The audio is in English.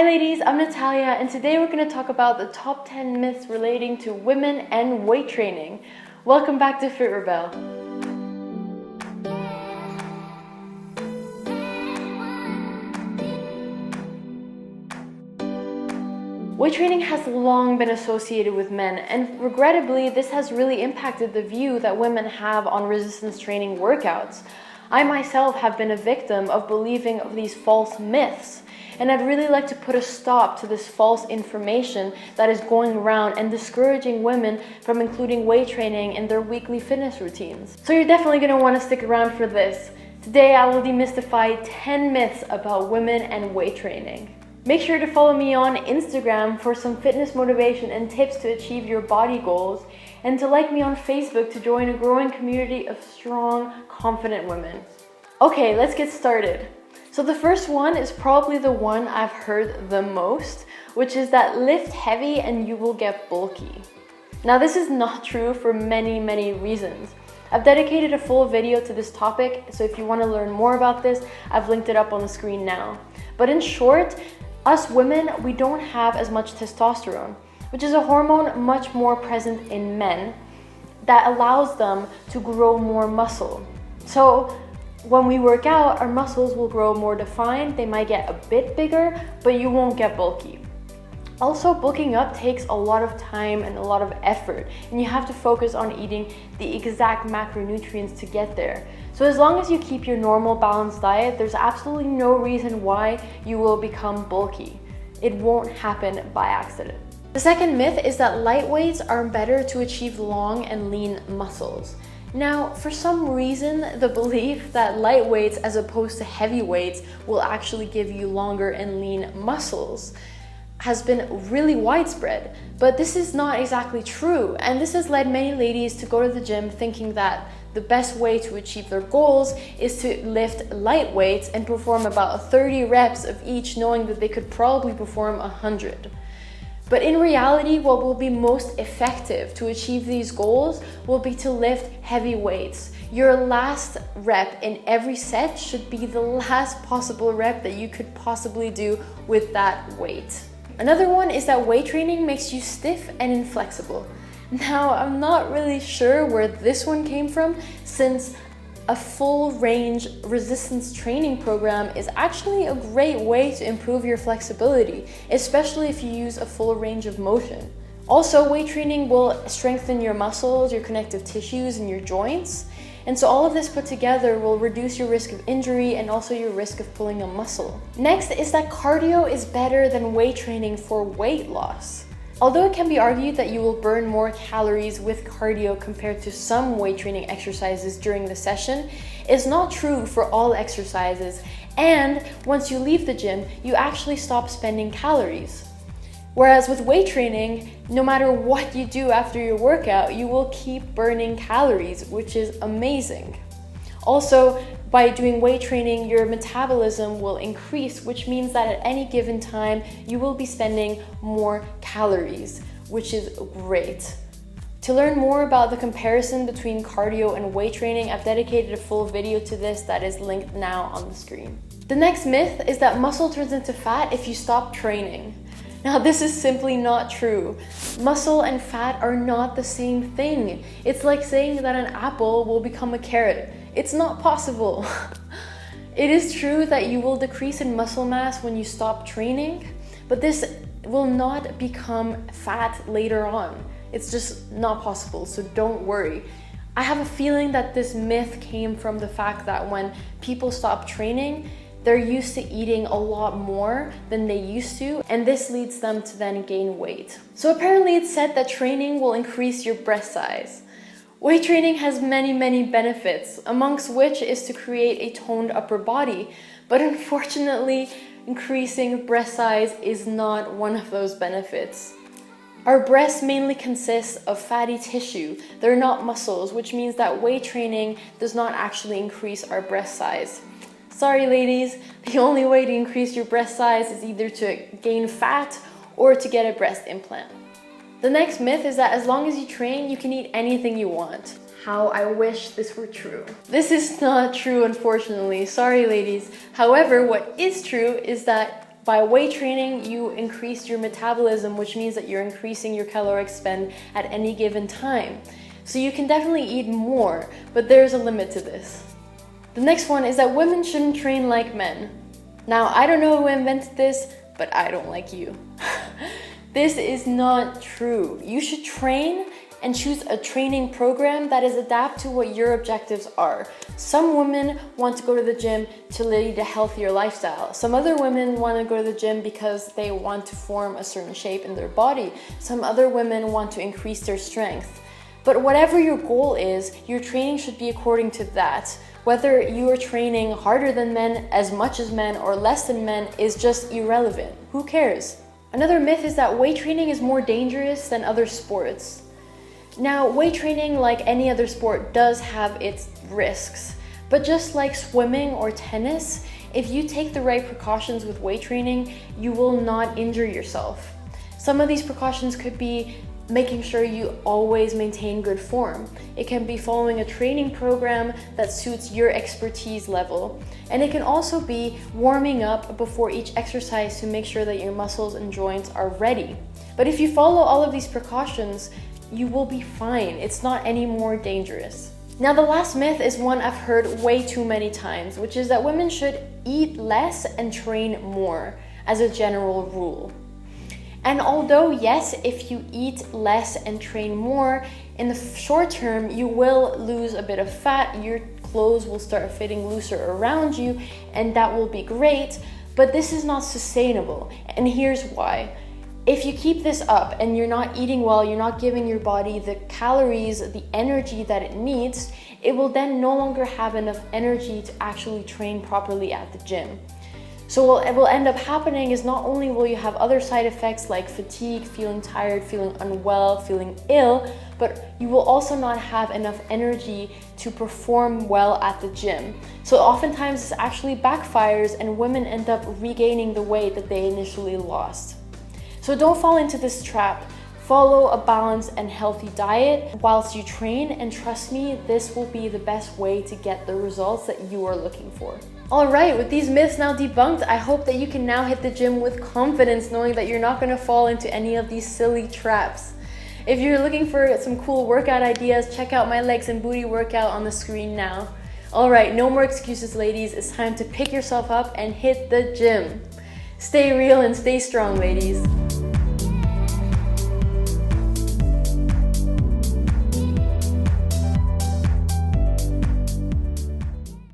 Hi ladies, I'm Natalia and today we're going to talk about the top 10 myths relating to women and weight training. Welcome back to Fit Rebelle. Weight training has long been associated with men, and regrettably this has really impacted the view that women have on resistance training workouts. I myself have been a victim of believing of these false myths. And I'd really like to put a stop to this false information that is going around and discouraging women from including weight training in their weekly fitness routines. So you're definitely going to want to stick around for this. Today I will demystify 10 myths about women and weight training. Make sure to follow me on Instagram for some fitness motivation and tips to achieve your body goals, and to like me on Facebook to join a growing community of strong, confident women. Okay, let's get started. So the first one is probably the one I've heard the most, which is that lift heavy and you will get bulky. Now this is not true for many reasons. I've dedicated a full video to this topic, so if you want to learn more about this, I've linked it up on the screen now. But in short, us women, we don't have as much testosterone, which is a hormone much more present in men that allows them to grow more muscle. So when we work out, our muscles will grow more defined, they might get a bit bigger, but you won't get bulky. Also, bulking up takes a lot of time and a lot of effort, and you have to focus on eating the exact macronutrients to get there. So as long as you keep your normal balanced diet, there's absolutely no reason why you will become bulky. It won't happen by accident. The second myth is that light weights are better to achieve long and lean muscles. Now, for some reason, the belief that light weights as opposed to heavy weights will actually give you longer and lean muscles has been really widespread, but this is not exactly true, and this has led many ladies to go to the gym thinking that the best way to achieve their goals is to lift light weights and perform about 30 reps of each, knowing that they could probably perform 100. But in reality, what will be most effective to achieve these goals will be to lift heavy weights. Your last rep in every set should be the last possible rep that you could possibly do with that weight. Another one is that weight training makes you stiff and inflexible. Now, I'm not really sure where this one came from, since a full range resistance training program is actually a great way to improve your flexibility, especially if you use a full range of motion. Also, weight training will strengthen your muscles, your connective tissues, and your joints. And so all of this put together will reduce your risk of injury and also your risk of pulling a muscle. Next is that cardio is better than weight training for weight loss. Although it can be argued that you will burn more calories with cardio compared to some weight training exercises during the session, it's not true for all exercises, and once you leave the gym, you actually stop spending calories. Whereas with weight training, no matter what you do after your workout, you will keep burning calories, which is amazing. Also, by doing weight training, your metabolism will increase, which means that at any given time, you will be spending more calories, which is great. To learn more about the comparison between cardio and weight training, I've dedicated a full video to this that is linked now on the screen. The next myth is that muscle turns into fat if you stop training. Now, this is simply not true. Muscle and fat are not the same thing. It's like saying that an apple will become a carrot. It's not possible. It is true that you will decrease in muscle mass when you stop training, but this will not become fat later on. It's just not possible, so don't worry. I have a feeling that this myth came from the fact that when people stop training, they're used to eating a lot more than they used to, and this leads them to then gain weight. So apparently it's said that training will increase your breast size. Weight training has many benefits, amongst which is to create a toned upper body, but unfortunately, increasing breast size is not one of those benefits. Our breasts mainly consist of fatty tissue. They're not muscles, which means that weight training does not actually increase our breast size. Sorry ladies, the only way to increase your breast size is either to gain fat or to get a breast implant. The next myth is that as long as you train, you can eat anything you want. How I wish this were true. This is not true, unfortunately. Sorry, ladies. However, what is true is that by weight training, you increase your metabolism, which means that you're increasing your caloric spend at any given time. So you can definitely eat more, but there's a limit to this. The next one is that women shouldn't train like men. Now, I don't know who invented this, but I don't like you. This is not true. You should train and choose a training program that is adapted to what your objectives are. Some women want to go to the gym to lead a healthier lifestyle. Some other women want to go to the gym because they want to form a certain shape in their body. Some other women want to increase their strength. But whatever your goal is, your training should be according to that. Whether you are training harder than men, as much as men, or less than men is just irrelevant. Who cares? Another myth is that weight training is more dangerous than other sports. Now, weight training, like any other sport, does have its risks. But just like swimming or tennis, if you take the right precautions with weight training, you will not injure yourself. Some of these precautions could be making sure you always maintain good form. It can be following a training program that suits your expertise level. And it can also be warming up before each exercise to make sure that your muscles and joints are ready. But if you follow all of these precautions, you will be fine. It's not any more dangerous. Now, the last myth is one I've heard way too many times, which is that women should eat less and train more as a general rule. And although, yes, if you eat less and train more, in the short term, you will lose a bit of fat, your clothes will start fitting looser around you, and that will be great, but this is not sustainable. And here's why. If you keep this up and you're not eating well, you're not giving your body the calories, the energy that it needs, it will then no longer have enough energy to actually train properly at the gym. So what will end up happening is not only will you have other side effects like fatigue, feeling tired, feeling unwell, feeling ill, but you will also not have enough energy to perform well at the gym. So oftentimes this actually backfires and women end up regaining the weight that they initially lost. So don't fall into this trap. Follow a balanced and healthy diet whilst you train, and trust me, this will be the best way to get the results that you are looking for. Alright, with these myths now debunked, I hope that you can now hit the gym with confidence, knowing that you're not going to fall into any of these silly traps. If you're looking for some cool workout ideas, check out my legs and booty workout on the screen now. Alright, no more excuses, ladies. It's time to pick yourself up and hit the gym. Stay real and stay strong, ladies.